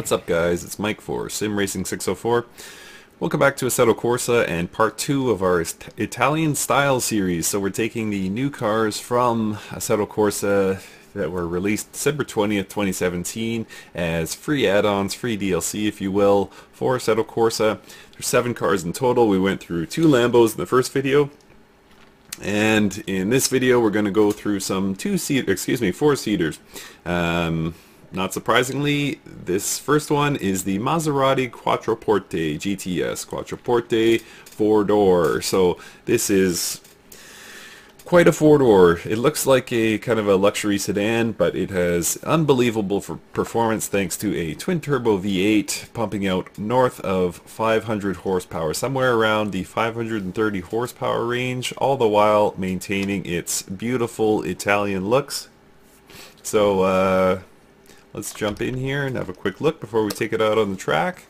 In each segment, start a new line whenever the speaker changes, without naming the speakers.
What's up, guys? It's Mike for Sim Racing 604. Welcome back to Assetto Corsa and part 2 of our Italian style series. So we're taking the new cars from Assetto Corsa that were released December 20th, 2017 as free add-ons, free DLC if you will, for Assetto Corsa. There's 7 cars in total. We went through 2 Lambos in the first video. And in this video we're going to go through some 4-seaters. Not surprisingly, this first one is the Maserati Quattroporte GTS. Quattroporte 4-door. So this is quite a 4-door. It looks like a kind of a luxury sedan, but it has unbelievable performance thanks to a twin-turbo V8 pumping out north of 500 horsepower, somewhere around the 530 horsepower range, all the while maintaining its beautiful Italian looks. So let's jump in here and have a quick look before we take it out on the track.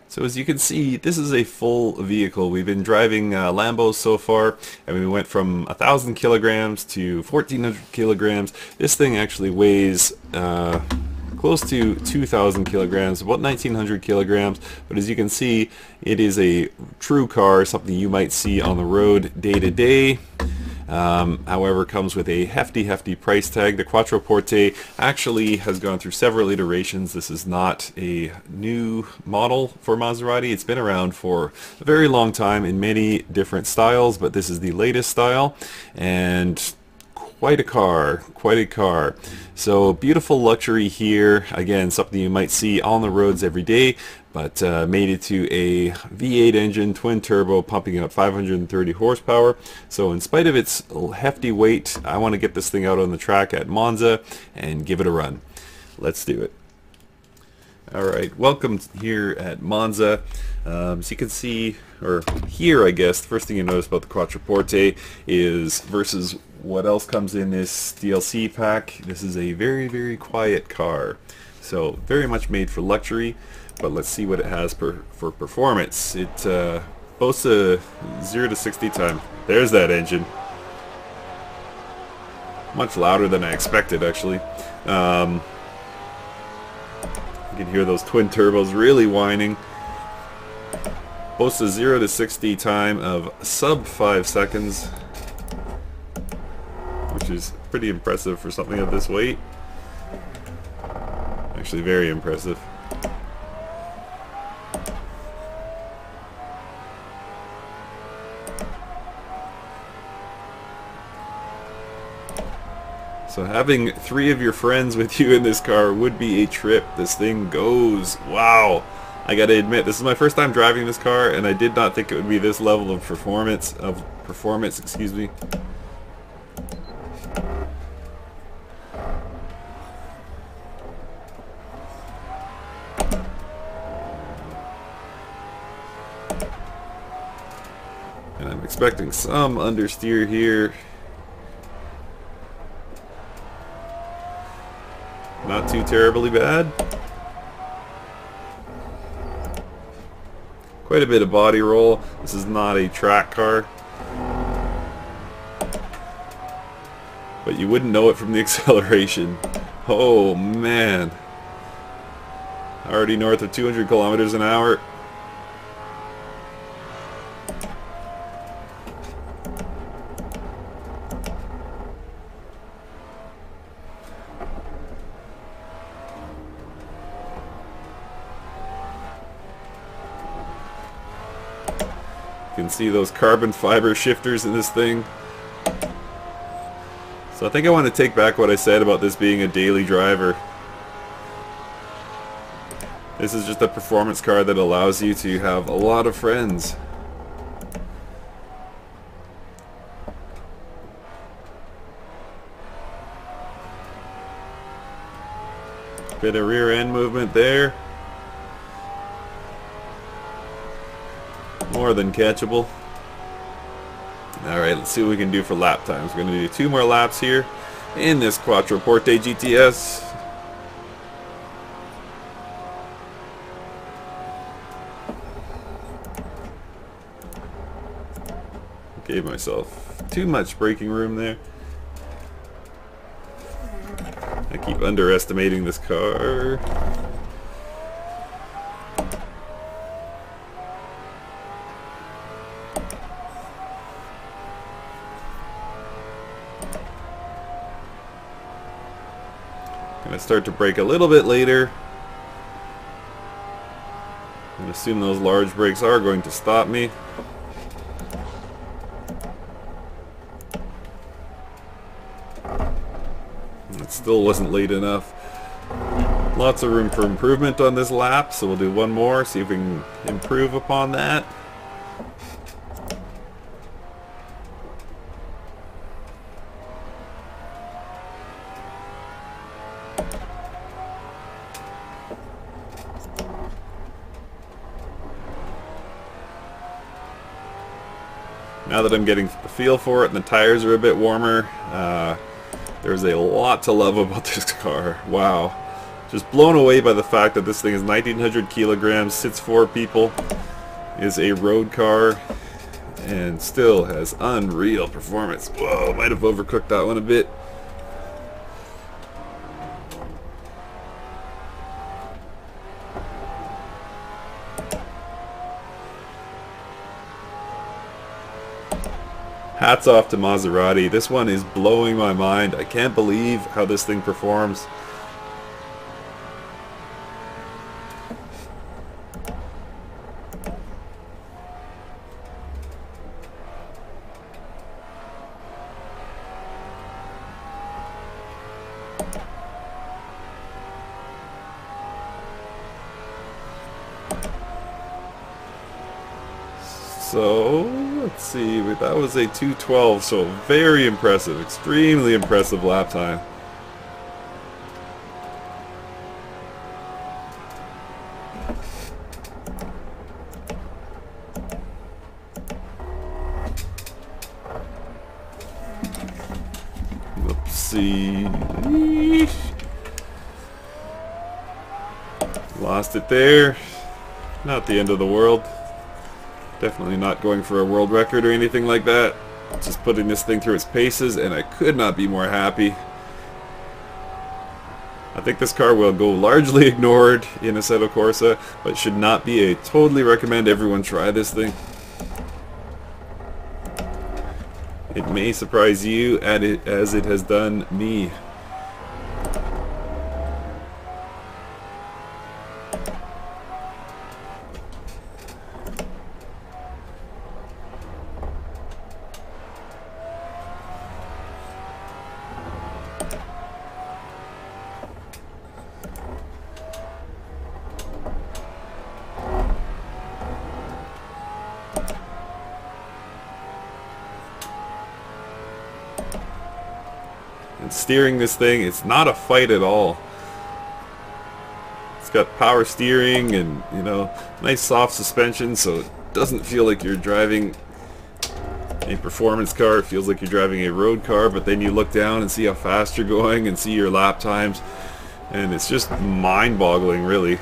So as you can see, this is a full vehicle. We've been driving Lambos so far, and we went from 1,000 kilograms to 1,400 kilograms. This thing actually weighs close to 2,000 kilograms, about 1,900 kilograms. But as you can see, it is a true car, something you might see on the road day to day. However, comes with a hefty price tag. The Quattroporte actually has gone through several iterations. This is not a new model for Maserati. It's been around for a very long time in many different styles, but this is the latest style, and quite a car. So beautiful luxury here. Again, something you might see on the roads every day, but made it to a V8 engine, twin turbo, pumping out 530 horsepower. So in spite of its hefty weight, I want to get this thing out on the track at Monza and give it a run. Let's do it. Alright, welcome here at Monza. So you can see, or here I guess, the first thing you notice about the Quattroporte is, versus what else comes in this DLC pack, this is a very quiet car. So very much made for luxury, but let's see what it has for performance. It boasts a 0 to 60 time. There's that engine. Much louder than I expected, actually. You can hear those twin turbos really whining. Boasts a 0 to 60 time of sub 5 seconds, which is pretty impressive for something of this weight. Actually very impressive. So having 3 of your friends with you in this car would be a trip. This thing goes, wow. I gotta admit, this is my first time driving this car, and I did not think it would be this level of performance, excuse me. And I'm expecting some understeer here. Not too terribly bad. Quite a bit of body roll. This is not a track car, but you wouldn't know it from the acceleration. Oh man. Already north of 200 kilometers an hour. You can see those carbon fiber shifters in this thing. So I think I want to take back what I said about this being a daily driver. This is just a performance car that allows you to have a lot of friends. Bit of rear end movement there. More than catchable. Alright, let's see what we can do for lap times. We're going to do 2 more laps here in this Quattroporte GTS. Gave myself too much braking room there. I keep of underestimating this car. Gonna start to brake a little bit later. I assume those large brakes are going to stop me. It still wasn't late enough. Lots of room for improvement on this lap, so we'll do one more, see if we can improve upon that. Now that I'm getting a feel for it and the tires are a bit warmer, there's a lot to love about this car. Wow. Just blown away by the fact that this thing is 1,900 kilograms, sits 4 people, is a road car, and still has unreal performance. Whoa, might have overcooked that one a bit. Hats off to Maserati. This one is blowing my mind. I can't believe how this thing performs. So, let's see, that was a 2:12, so very impressive, extremely impressive lap time. Oopsie. Lost it there. Not the end of the world. Definitely not going for a world record or anything like that. Just putting this thing through its paces, and I could not be more happy. I think this car will go largely ignored in Assetto Corsa, but should not be a totally recommend everyone try this thing. It may surprise you as it has done me. And steering this thing, it's not a fight at all. It's got power steering and, you know, nice soft suspension, so it doesn't feel like you're driving a performance car. It feels like you're driving a road car, but then you look down and see how fast you're going and see your lap times, and it's just mind-boggling, really.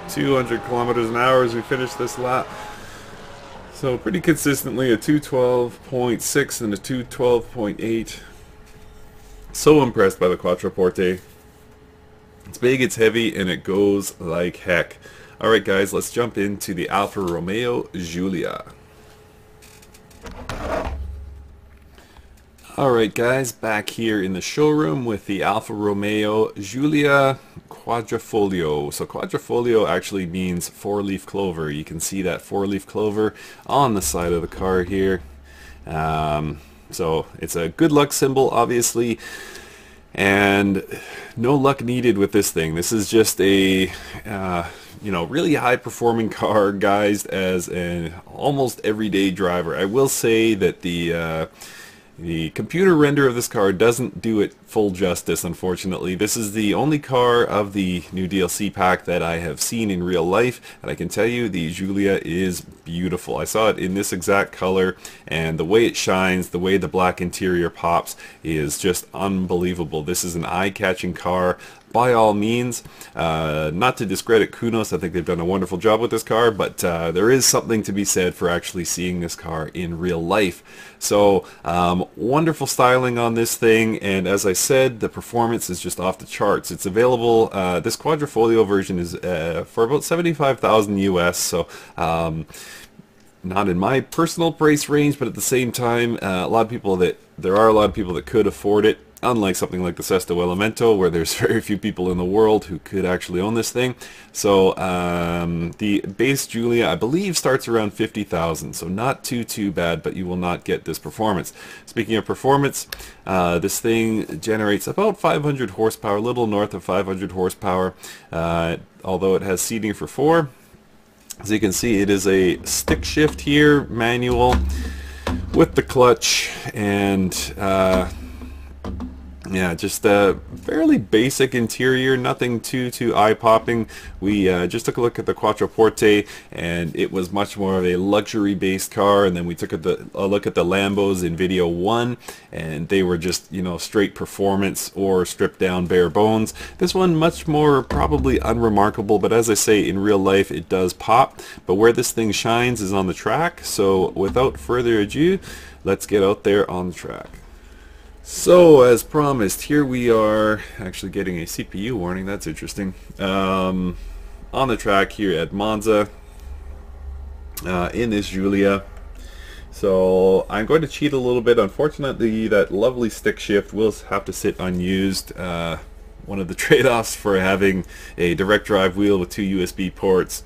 .200 kilometers an hour as we finish this lap. So pretty consistently a 2:12.6 and a 2:12.8. So impressed by the Quattroporte. It's big, it's heavy, and it goes like heck. Alright guys, let's jump into the Alfa Romeo Giulia. Alright guys, back here in the showroom with the Alfa Romeo Giulia Quadrifoglio. So Quadrifoglio actually means 4-leaf clover. You can see that 4-leaf clover on the side of the car here. So it's a good luck symbol, obviously, and no luck needed with this thing. This is just a you know, really high performing car guised as an almost everyday driver. I will say that the The computer render of this car doesn't do it full justice, unfortunately. This is the only car of the new DLC pack that I have seen in real life, and I can tell you the Giulia is beautiful. I saw it in this exact color, and the way it shines, the way the black interior pops is just unbelievable. This is an eye-catching car. By all means, not to discredit Kunos, I think they've done a wonderful job with this car, but there is something to be said for actually seeing this car in real life. So, wonderful styling on this thing, and as I said, the performance is just off the charts. It's available, this Quadrifoglio version is for about 75,000 US, so not in my personal price range, but at the same time, there are a lot of people that could afford it. Unlike something like the Sesto Elemento, where there's very few people in the world who could actually own this thing. So the base Giulia, I believe, starts around 50,000, so not too bad, but you will not get this performance. Speaking of performance, this thing generates about 500 horsepower, a little north of 500 horsepower, although it has seating for 4. As you can see, it is a stick shift here, manual, with the clutch, and yeah, just a fairly basic interior, nothing too eye-popping. We just took a look at the Quattroporte, and it was much more of a luxury-based car. And then we took a look at the Lambos in video 1, and they were just, you know, straight performance or stripped down bare bones. This one much more probably unremarkable, but as I say, in real life it does pop. But where this thing shines is on the track. So without further ado, let's get out there on the track. So, as promised, here we are actually getting a CPU warning. That's interesting. On the track here at Monza, in this Giulia. So, I'm going to cheat a little bit. Unfortunately, that lovely stick shift will have to sit unused. One of the trade-offs for having a direct drive wheel with 2 USB ports,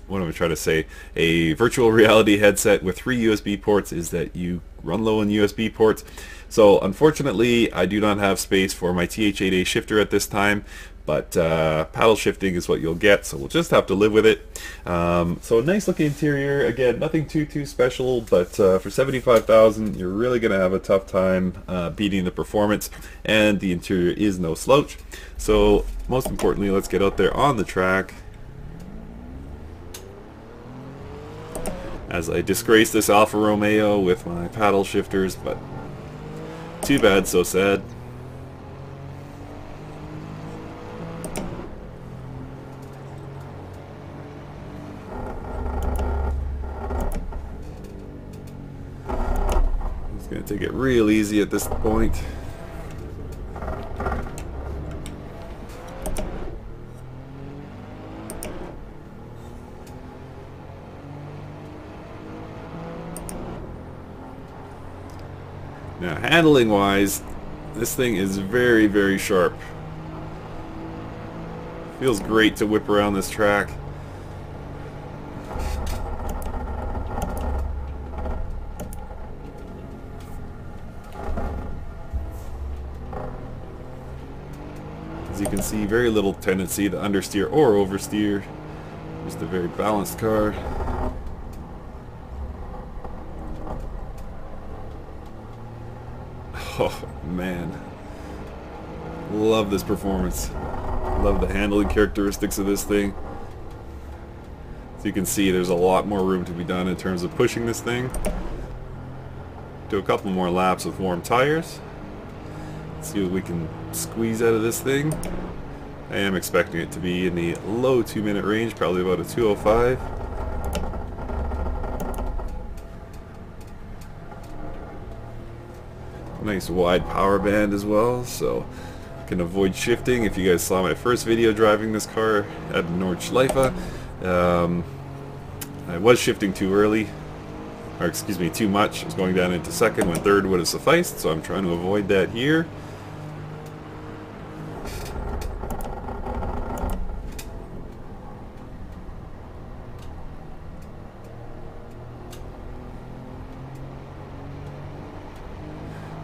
what am I trying to say? A virtual reality headset with 3 USB ports is that you run low on USB ports. So unfortunately, I do not have space for my TH8A shifter at this time, but paddle shifting is what you'll get, so we'll just have to live with it. So nice looking interior. Again, nothing too special, but for 75,000, you're really going to have a tough time beating the performance, and the interior is no slouch. So most importantly, let's get out there on the track as I disgrace this Alfa Romeo with my paddle shifters, but too bad, so sad. It's going to take it real easy at this point. Now, handling wise, this thing is very sharp. Feels great to whip around this track. As you can see, very little tendency to understeer or oversteer. Just a very balanced car. Oh man, love this performance. Love the handling characteristics of this thing. As you can see, there's a lot more room to be done in terms of pushing this thing. Do a couple more laps with warm tires. Let's see what we can squeeze out of this thing. I am expecting it to be in the low 2-minute range, probably about a 2:05. Nice wide power band as well, so I can avoid shifting. If you guys saw my first video driving this car at Nordschleife, I was shifting too early, or excuse me, too much. I was going down into second when third would have sufficed, so I'm trying to avoid that here.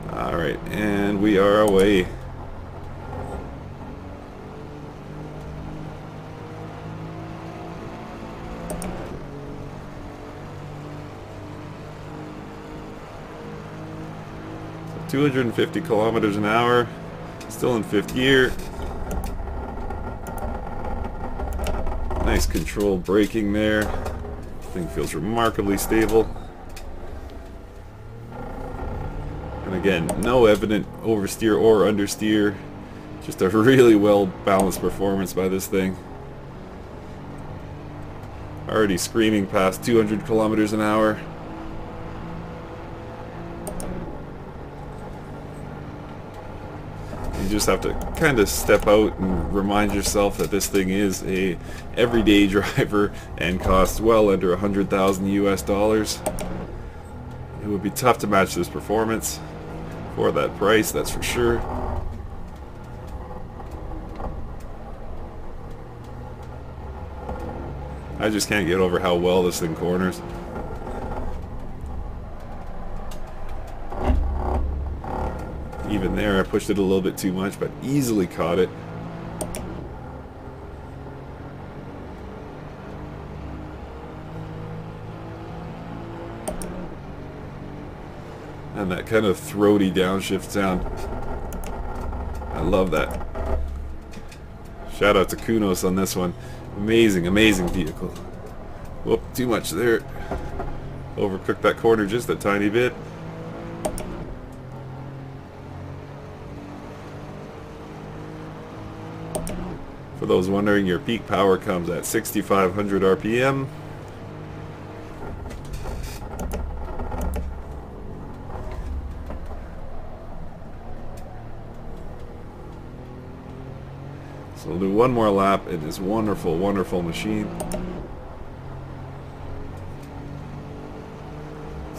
Alright, and we are away. 250 kilometers an hour. Still in 5th gear. Nice controlled braking there. Thing feels remarkably stable. And again, no evident oversteer or understeer. Just a really well balanced performance by this thing. Already screaming past 200 kilometers an hour. You just have to kind of step out and remind yourself that this thing is a everyday driver and costs well under 100,000 US dollars. It would be tough to match this performance for that price, that's for sure. I just can't get over how well this thing corners. Even there, I pushed it a little bit too much, but easily caught it. And that kind of throaty downshift sound. I love that. Shout out to Kunos on this one. Amazing, amazing vehicle. Whoop, too much there. Overcooked that corner just a tiny bit. For those wondering, your peak power comes at 6,500 RPM. So we'll do one more lap in this wonderful, wonderful machine.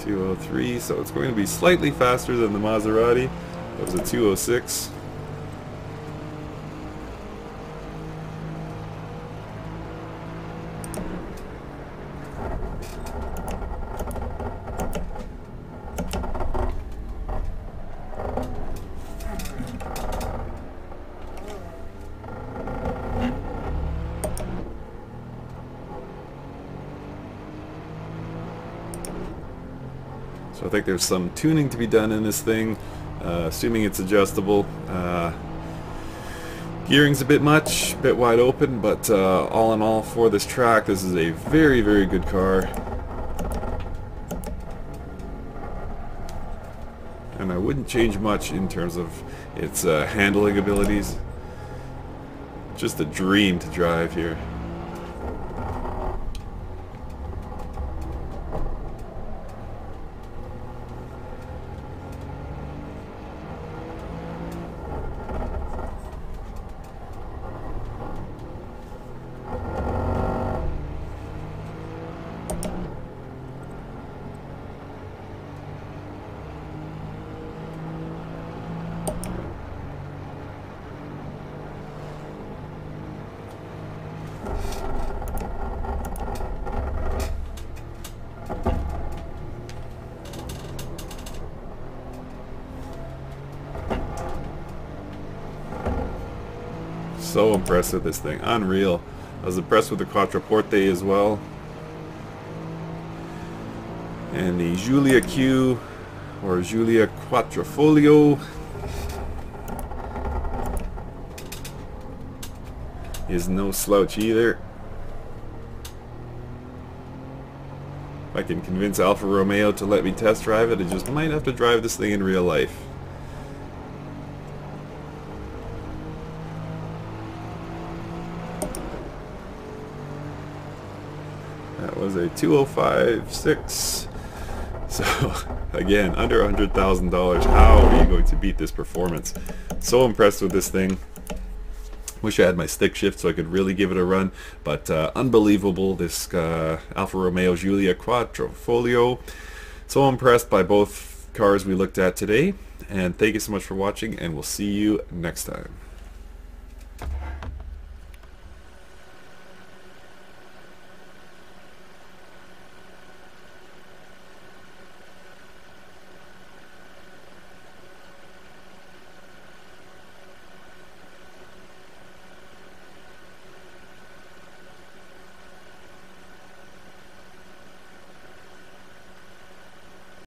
203, so it's going to be slightly faster than the Maserati. That was a 206. So I think there's some tuning to be done in this thing, assuming it's adjustable. Gearing's a bit much, a bit wide open, but all in all for this track, this is a very, very good car. And I wouldn't change much in terms of its handling abilities. Just a dream to drive here. So impressed with this thing, unreal. I was impressed with the Quattroporte as well. And the Giulia Q, or Giulia Quadrifoglio, is no slouch either. If I can convince Alfa Romeo to let me test drive it, I just might have to drive this thing in real life. That was a 205.6. So again, under $100,000. How are you going to beat this performance? So impressed with this thing. Wish I had my stick shift so I could really give it a run, but unbelievable, this Alfa Romeo Giulia Quadrifoglio. So impressed by both cars we looked at today, and thank you so much for watching, and we'll see you next time.